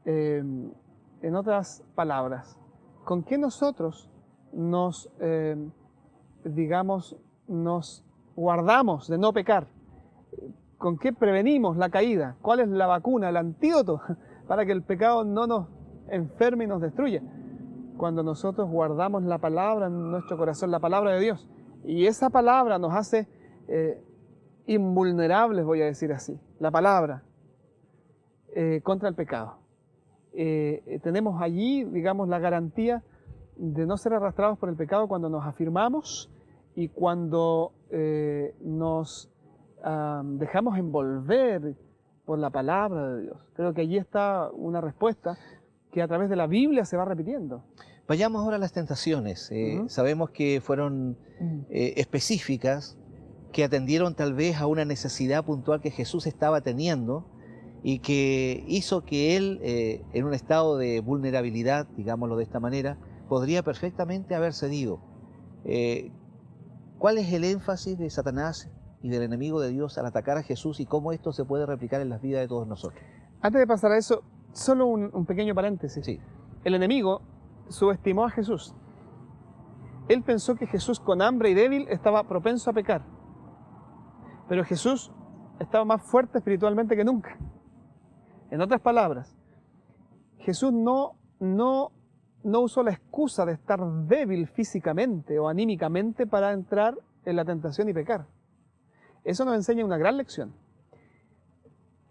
En otras palabras, ¿con qué nosotros nos guardamos de no pecar? ¿Con qué prevenimos la caída? ¿Cuál es la vacuna, el antídoto para que el pecado no nos enferme y nos destruya. Cuando nosotros guardamos la palabra en nuestro corazón, la palabra de Dios, y esa palabra nos hace invulnerables, voy a decir así, la palabra contra el pecado. Tenemos allí, digamos, la garantía de no ser arrastrados por el pecado cuando nos afirmamos y cuando nos dejamos envolver por la palabra de Dios. Creo que allí está una respuesta que a través de la Biblia se va repitiendo. Vayamos ahora a las tentaciones. Sabemos que fueron específicas, que atendieron tal vez a una necesidad puntual que Jesús estaba teniendo y que hizo que él, en un estado de vulnerabilidad, digámoslo de esta manera, podría perfectamente haber cedido. ¿Cuál es el énfasis de Satanás y del enemigo de Dios al atacar a Jesús y cómo esto se puede replicar en las vidas de todos nosotros? Antes de pasar a eso, solo un pequeño paréntesis. Sí. El enemigo subestimó a Jesús. Él pensó que Jesús, con hambre y débil, estaba propenso a pecar. Pero Jesús estaba más fuerte espiritualmente que nunca. En otras palabras, Jesús no usó la excusa de estar débil físicamente o anímicamente para entrar en la tentación y pecar. Eso nos enseña una gran lección.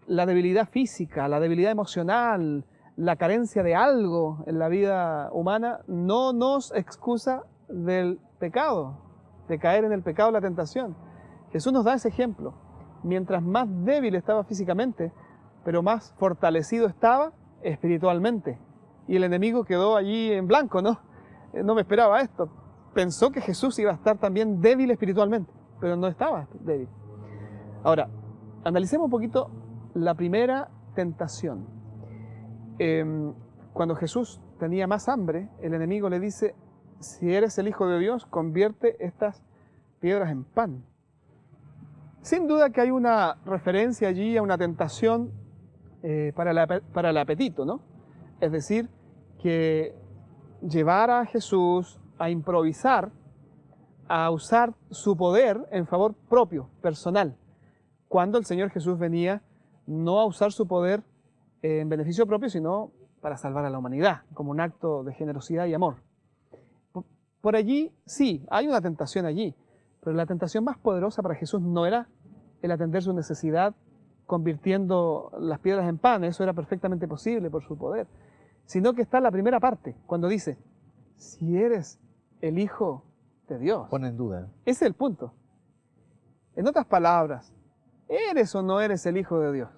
La debilidad física, la debilidad emocional, la carencia de algo en la vida humana no nos excusa del pecado, de caer en el pecado o la tentación. Jesús nos da ese ejemplo. Mientras más débil estaba físicamente, pero más fortalecido estaba espiritualmente. Y el enemigo quedó allí en blanco, ¿no? No me esperaba esto. Pensó que Jesús iba a estar también débil espiritualmente, pero no estaba débil. Ahora, analicemos un poquito la primera tentación. Cuando Jesús tenía más hambre, el enemigo le dice: si eres el Hijo de Dios, convierte estas piedras en pan. Sin duda que hay una referencia allí a una tentación para el apetito, ¿no? Es decir, que llevara a Jesús a improvisar, a usar su poder en favor propio, personal, cuando el Señor Jesús venía no a usar su poder en beneficio propio, sino para salvar a la humanidad, como un acto de generosidad y amor. Por allí, sí, hay una tentación allí, pero la tentación más poderosa para Jesús no era el atender su necesidad convirtiendo las piedras en pan, eso era perfectamente posible por su poder, sino que está la primera parte, cuando dice: si eres el Hijo de Dios. Pone en duda. Ese es el punto. En otras palabras, ¿eres o no eres el Hijo de Dios?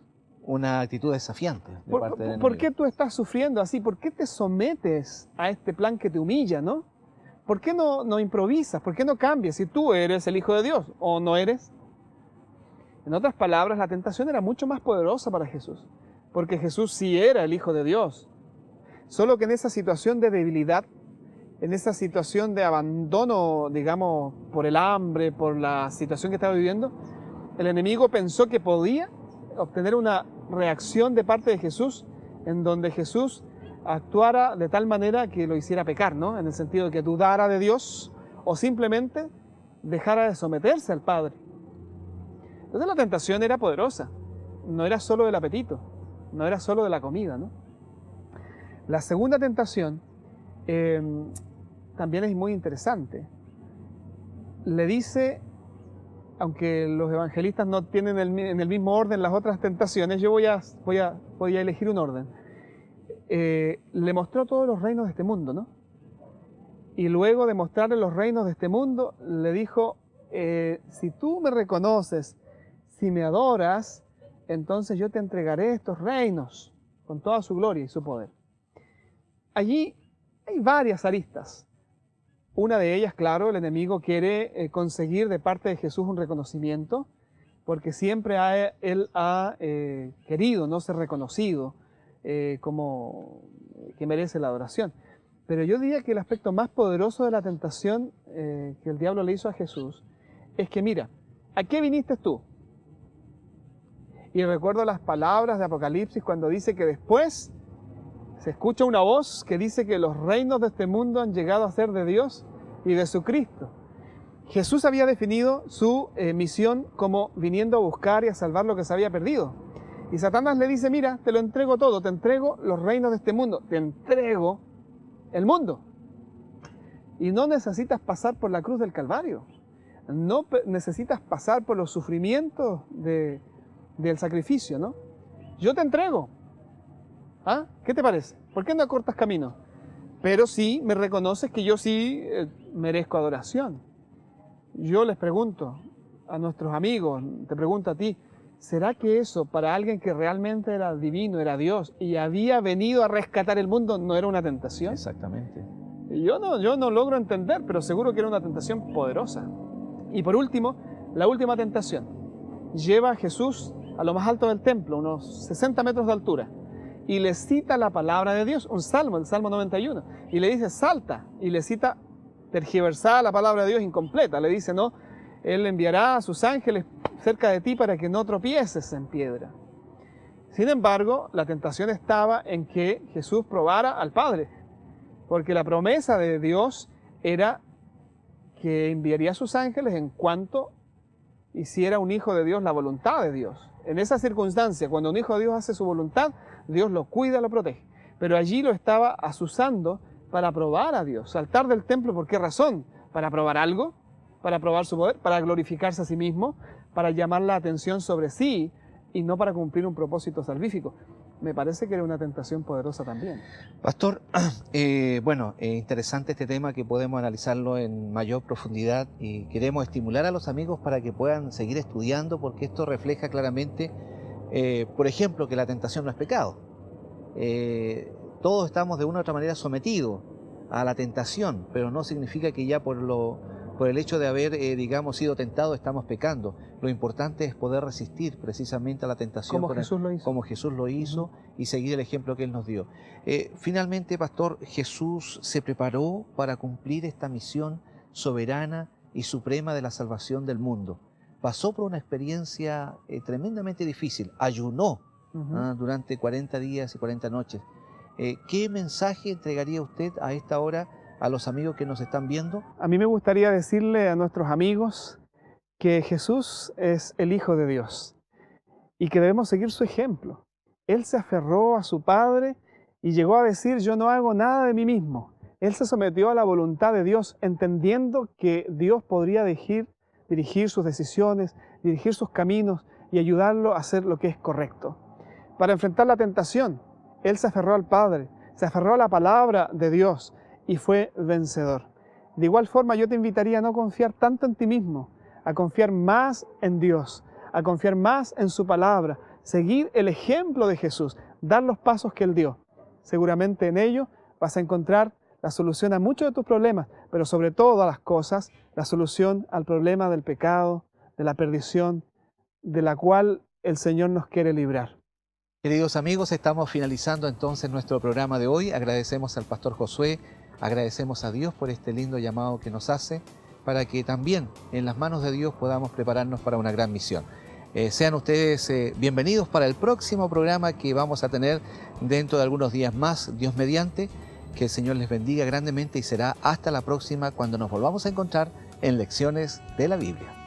Una actitud desafiante de parte del enemigo. ¿Por qué tú estás sufriendo así? ¿Por qué te sometes a este plan que te humilla, no? ¿Por qué no improvisas? ¿Por qué no cambias si tú eres el Hijo de Dios o no eres? En otras palabras, la tentación era mucho más poderosa para Jesús, porque Jesús sí era el Hijo de Dios. Solo que en esa situación de debilidad, en esa situación de abandono, digamos, por el hambre, por la situación que estaba viviendo, el enemigo pensó que podía obtener una reacción de parte de Jesús en donde Jesús actuara de tal manera que lo hiciera pecar, ¿no? En el sentido de que dudara de Dios o simplemente dejara de someterse al Padre. Entonces la tentación era poderosa, no era solo del apetito, no era solo de la comida, ¿no? La segunda tentación también es muy interesante. Le dice, aunque los evangelistas no tienen en el mismo orden las otras tentaciones, yo voy a elegir un orden. Le mostró todos los reinos de este mundo, ¿no? Y luego de mostrarle los reinos de este mundo, le dijo: si tú me reconoces, si me adoras, entonces yo te entregaré estos reinos con toda su gloria y su poder. Allí hay varias aristas. Una de ellas, claro, el enemigo quiere conseguir de parte de Jesús un reconocimiento, porque siempre él ha querido no ser reconocido como que merece la adoración. Pero yo diría que el aspecto más poderoso de la tentación que el diablo le hizo a Jesús es que, mira, ¿a qué viniste tú? Y recuerdo las palabras de Apocalipsis cuando dice que después se escucha una voz que dice que los reinos de este mundo han llegado a ser de Dios y de su Cristo. Jesús había definido su misión como viniendo a buscar y a salvar lo que se había perdido. Y Satanás le dice, mira, te lo entrego todo, te entrego los reinos de este mundo, te entrego el mundo. Y no necesitas pasar por la cruz del Calvario, no necesitas pasar por los sufrimientos del sacrificio, ¿no? Yo te entrego. ¿Ah? ¿Qué te parece? ¿Por qué no acortas camino? Pero sí me reconoces que yo sí merezco adoración. Yo les pregunto a nuestros amigos, te pregunto a ti, ¿será que eso para alguien que realmente era divino, era Dios y había venido a rescatar el mundo, no era una tentación? Exactamente. Yo no logro entender, pero seguro que era una tentación poderosa. Y por último, la última tentación. Lleva a Jesús a lo más alto del templo, unos 60 metros de altura, y le cita la palabra de Dios, un salmo, el Salmo 91, y le dice, salta, y le cita tergiversada la palabra de Dios incompleta. Le dice, no, Él enviará a sus ángeles cerca de ti para que no tropieces en piedra. Sin embargo, la tentación estaba en que Jesús probara al Padre, porque la promesa de Dios era que enviaría a sus ángeles en cuanto hiciera un hijo de Dios la voluntad de Dios. En esa circunstancia, cuando un hijo de Dios hace su voluntad, Dios lo cuida, lo protege. Pero allí lo estaba asusando para probar a Dios. Saltar del templo, ¿por qué razón? ¿Para probar algo? ¿Para probar su poder? ¿Para glorificarse a sí mismo? ¿Para llamar la atención sobre sí? Y no para cumplir un propósito salvífico. Me parece que era una tentación poderosa también. Pastor, interesante este tema que podemos analizarlo en mayor profundidad y queremos estimular a los amigos para que puedan seguir estudiando porque esto refleja claramente, por ejemplo, que la tentación no es pecado. Todos estamos de una u otra manera sometidos a la tentación, pero no significa que ya por el hecho de haber, sido tentados estamos pecando. Lo importante es poder resistir precisamente a la tentación como Jesús lo hizo. Como Jesús lo hizo y seguir el ejemplo que Él nos dio. Finalmente, Pastor, Jesús se preparó para cumplir esta misión soberana y suprema de la salvación del mundo. Pasó por una experiencia tremendamente difícil, ayunó durante 40 días y 40 noches. ¿Qué mensaje entregaría usted a esta hora a los amigos que nos están viendo? A mí me gustaría decirle a nuestros amigos que Jesús es el Hijo de Dios y que debemos seguir su ejemplo. Él se aferró a su Padre y llegó a decir, yo no hago nada de mí mismo. Él se sometió a la voluntad de Dios, entendiendo que Dios podría dirigir sus decisiones, dirigir sus caminos y ayudarlo a hacer lo que es correcto. Para enfrentar la tentación, Él se aferró al Padre, se aferró a la palabra de Dios y fue vencedor. De igual forma, yo te invitaría a no confiar tanto en ti mismo, a confiar más en Dios, a confiar más en su palabra, seguir el ejemplo de Jesús, dar los pasos que Él dio. Seguramente en ello vas a encontrar la solución a muchos de tus problemas, pero sobre todas las cosas, la solución al problema del pecado, de la perdición, de la cual el Señor nos quiere librar. Queridos amigos, estamos finalizando entonces nuestro programa de hoy. Agradecemos al Pastor Josué, agradecemos a Dios por este lindo llamado que nos hace, para que también en las manos de Dios podamos prepararnos para una gran misión. Sean ustedes bienvenidos para el próximo programa que vamos a tener dentro de algunos días más, Dios mediante. Que el Señor les bendiga grandemente y será hasta la próxima cuando nos volvamos a encontrar en Lecciones de la Biblia.